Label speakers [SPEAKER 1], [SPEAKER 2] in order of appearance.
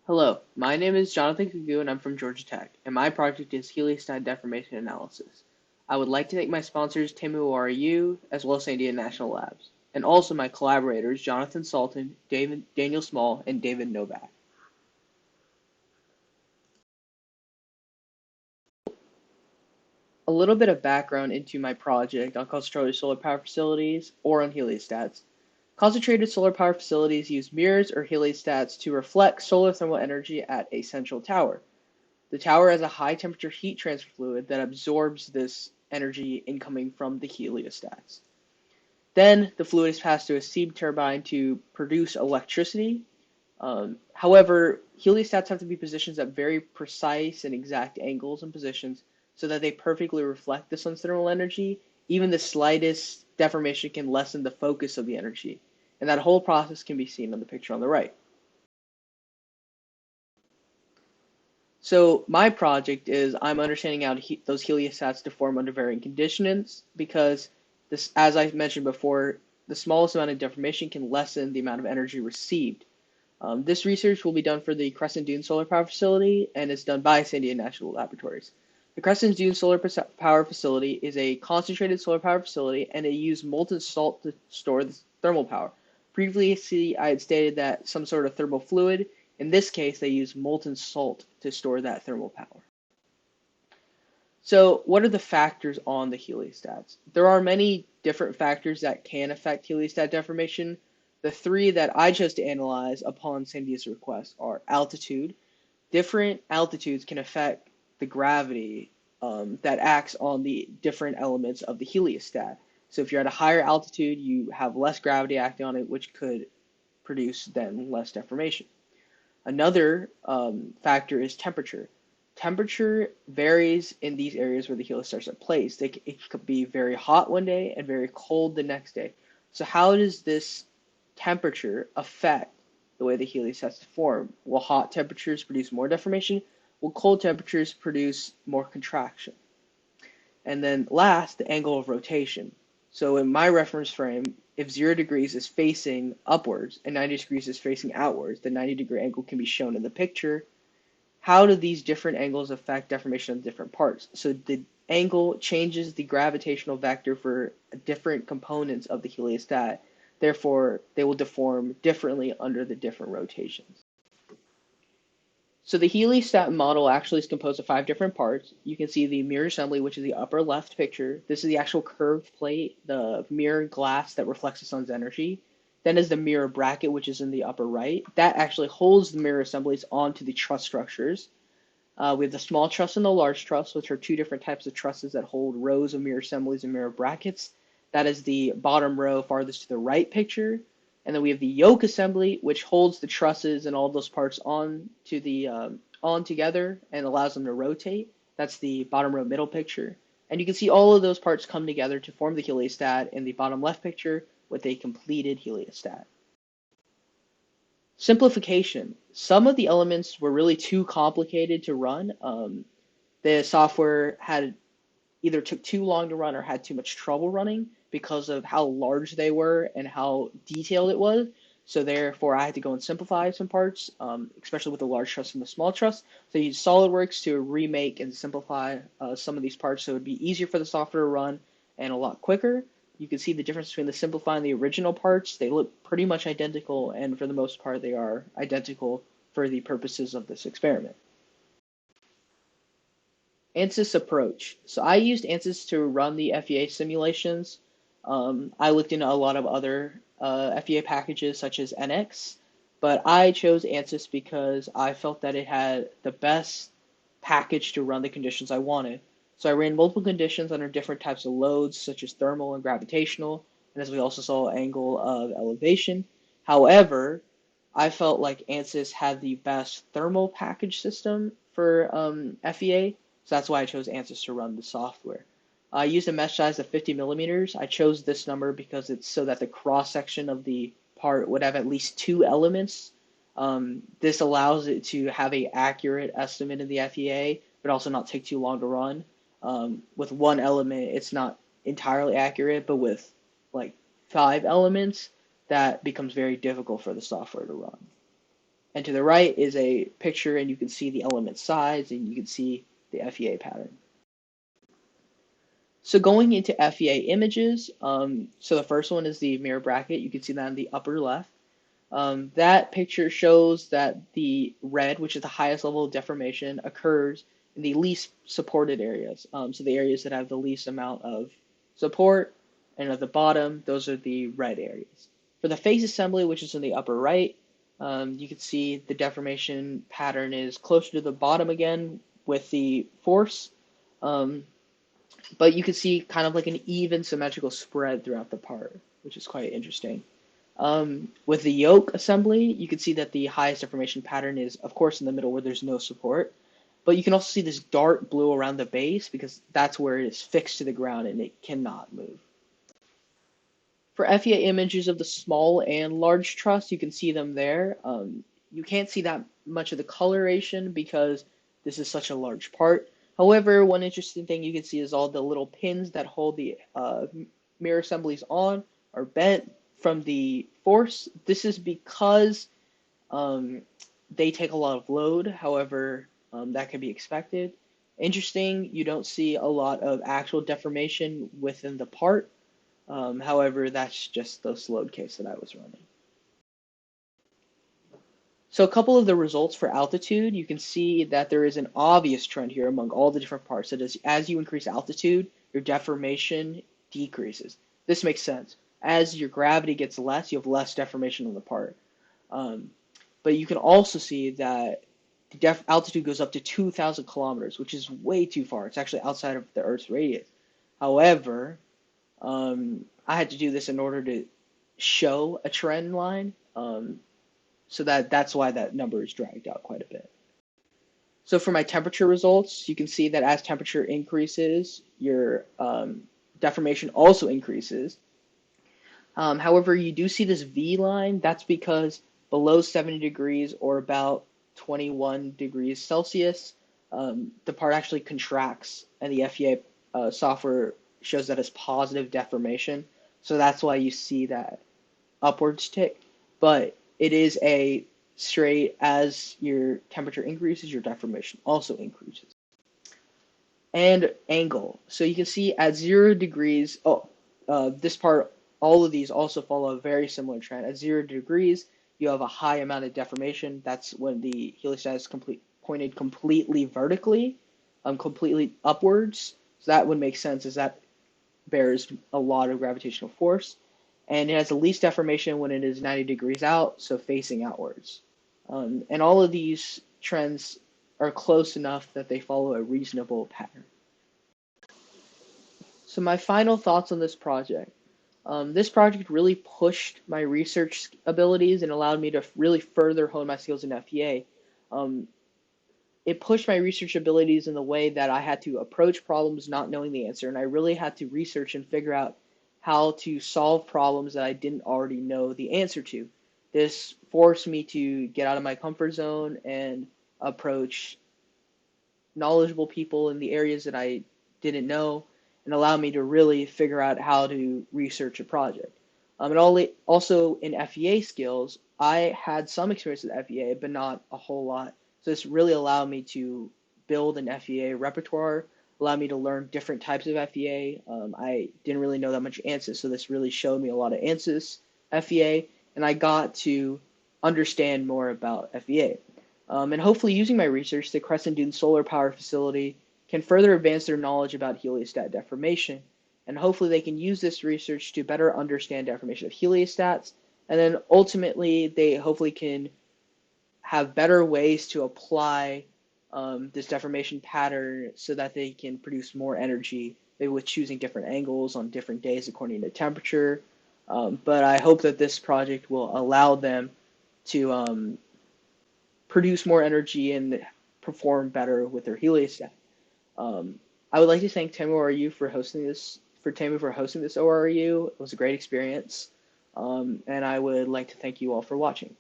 [SPEAKER 1] Hello, my name is Jonathan KAGOO and I'm from Georgia Tech, and my project is Heliostat Deformation Analysis. I would like to thank my sponsors O-REU as well as San Diego National Labs, and also my collaborators Jonathan Salton, Daniel Small, and David Novak. A little bit of background into my project on concentrated solar power facilities or on heliostats. Concentrated solar power facilities use mirrors or heliostats to reflect solar thermal energy at a central tower. The tower has a high temperature heat transfer fluid that absorbs this energy incoming from the heliostats. Then the fluid is passed to a steam turbine to produce electricity. However, heliostats have to be positioned at very precise and exact angles and positions so that they perfectly reflect the sun's thermal energy. Even the slightest deformation can lessen the focus of the energy. And that whole process can be seen on the picture on the right. So my project is I'm understanding how those heliostats deform under varying conditions because this, as I mentioned before, the smallest amount of deformation can lessen the amount of energy received. This research will be done for the Crescent Dune Solar Power Facility and is done by San Diego National Laboratories. The Crescent Dune Solar Power Facility is a concentrated solar power facility and it used molten salt to store the thermal power. Previously, I had stated that some sort of thermal fluid. In this case, they use molten salt to store that thermal power. So, what are the factors on the heliostats? There are many different factors that can affect heliostat deformation. The three that I chose to analyze upon Sandy's request are altitude. Different altitudes can affect the gravity that acts on the different elements of the heliostat. So, if you're at a higher altitude, you have less gravity acting on it, which could produce then less deformation. Another factor is temperature. Temperature varies in these areas where the heliostats are placed. It could be very hot one day and very cold the next day. So how does this temperature affect the way the heliostats form? Will hot temperatures produce more deformation? Will cold temperatures produce more contraction? And then last, the angle of rotation. So in my reference frame, if 0 degrees is facing upwards and 90 degrees is facing outwards, the 90-degree angle can be shown in the picture. How do these different angles affect deformation of different parts? So the angle changes the gravitational vector for different components of the heliostat. Therefore, they will deform differently under the different rotations. So the heliostat model actually is composed of 5 different parts. You can see the mirror assembly, which is the upper left picture. This is the actual curved plate, the mirror glass that reflects the sun's energy. Then is the mirror bracket, which is in the upper right. That actually holds the mirror assemblies onto the truss structures. We have the small truss and the large truss, which are two different types of trusses that hold rows of mirror assemblies and mirror brackets. That is the bottom row farthest to the right picture. And then we have the yoke assembly, which holds the trusses and all those parts on together and allows them to rotate. That's the bottom row middle picture. And you can see all of those parts come together to form the heliostat in the bottom left picture with a completed heliostat. Simplification. Some of the elements were really too complicated to run. The software had either took too long to run or had too much trouble running because of how large they were and how detailed it was. So therefore, I had to go and simplify some parts, especially with the large truss and the small truss. So I used SolidWorks to remake and simplify some of these parts so it would be easier for the software to run and a lot quicker. You can see the difference between the simplified and the original parts. They look pretty much identical, and for the most part, they are identical for the purposes of this experiment. ANSYS approach. So I used ANSYS to run the FEA simulations. I looked into a lot of other FEA packages such as NX, but I chose ANSYS because I felt that it had the best package to run the conditions I wanted. So I ran multiple conditions under different types of loads such as thermal and gravitational, and as we also saw, angle of elevation. However, I felt like ANSYS had the best thermal package system for FEA, so that's why I chose ANSYS to run the software. I used a mesh size of 50 millimeters. I chose this number because it's so that the cross section of the part would have at least 2 elements. This allows it to have an accurate estimate of the FEA, but also not take too long to run. With one element, it's not entirely accurate, but with like 5 elements, that becomes very difficult for the software to run. And to the right is a picture, and you can see the element size, and you can see the FEA pattern. So going into FEA images, so the first one is the mirror bracket. You can see that in the upper left. That picture shows that the red, which is the highest level of deformation, occurs in the least supported areas. So the areas that have the least amount of support, and at the bottom, those are the red areas. For the face assembly, which is in the upper right, you can see the deformation pattern is closer to the bottom again with the force, but you can see kind of like an even symmetrical spread throughout the part, which is quite interesting. With the yoke assembly, you can see that the highest deformation pattern is, of course, in the middle where there's no support. But you can also see this dark blue around the base because that's where it is fixed to the ground and it cannot move. For FEA images of the small and large truss, you can see them there. You can't see that much of the coloration because this is such a large part. However, one interesting thing you can see is all the little pins that hold the mirror assemblies on are bent from the force. This is because they take a lot of load. However, that can be expected. Interesting, you don't see a lot of actual deformation within the part. However, that's just the load case that I was running. So a couple of the results for altitude, you can see that there is an obvious trend here among all the different parts. That is, as you increase altitude, your deformation decreases. This makes sense. As your gravity gets less, you have less deformation on the part. But you can also see that the altitude goes up to 2,000 kilometers, which is way too far. It's actually outside of the Earth's radius. However, I had to do this in order to show a trend line, so that's why that number is dragged out quite a bit. So for my temperature results, you can see that as temperature increases, your deformation also increases. However, you do see this V line. That's because below 70 degrees or about 21 degrees Celsius, the part actually contracts, and the FEA software shows that as positive deformation. So that's why you see that upwards tick. But it is a straight, as your temperature increases, your deformation also increases. And angle. So you can see at 0 degrees, this part, all of these also follow a very similar trend. At 0 degrees, you have a high amount of deformation. That's when the heliostat is pointed completely vertically, completely upwards. So that would make sense, as that bears a lot of gravitational force. And it has the least deformation when it is 90 degrees out, so facing outwards. And all of these trends are close enough that they follow a reasonable pattern. So my final thoughts on this project. This project really pushed my research abilities and allowed me to really further hone my skills in FEA. It pushed my research abilities in the way that I had to approach problems not knowing the answer, and I really had to research and figure out how to solve problems that I didn't already know the answer to. This forced me to get out of my comfort zone and approach knowledgeable people in the areas that I didn't know, and allow me to really figure out how to research a project. And also in FEA skills, I had some experience with FEA, but not a whole lot. So this really allowed me to build an FEA repertoire, allowed me to learn different types of FEA. I didn't really know that much ANSYS, so this really showed me a lot of ANSYS FEA, and I got to understand more about FEA. And hopefully using my research, the Crescent Dune Solar Power Facility can further advance their knowledge about heliostat deformation. And hopefully they can use this research to better understand deformation of heliostats. And then ultimately they hopefully can have better ways to apply this deformation pattern so that they can produce more energy, maybe with choosing different angles on different days according to temperature. But I hope that this project will allow them to produce more energy and perform better with their heliostat. I would like to thank Tamu O-REU for hosting this O-REU. It was a great experience. And I would like to thank you all for watching.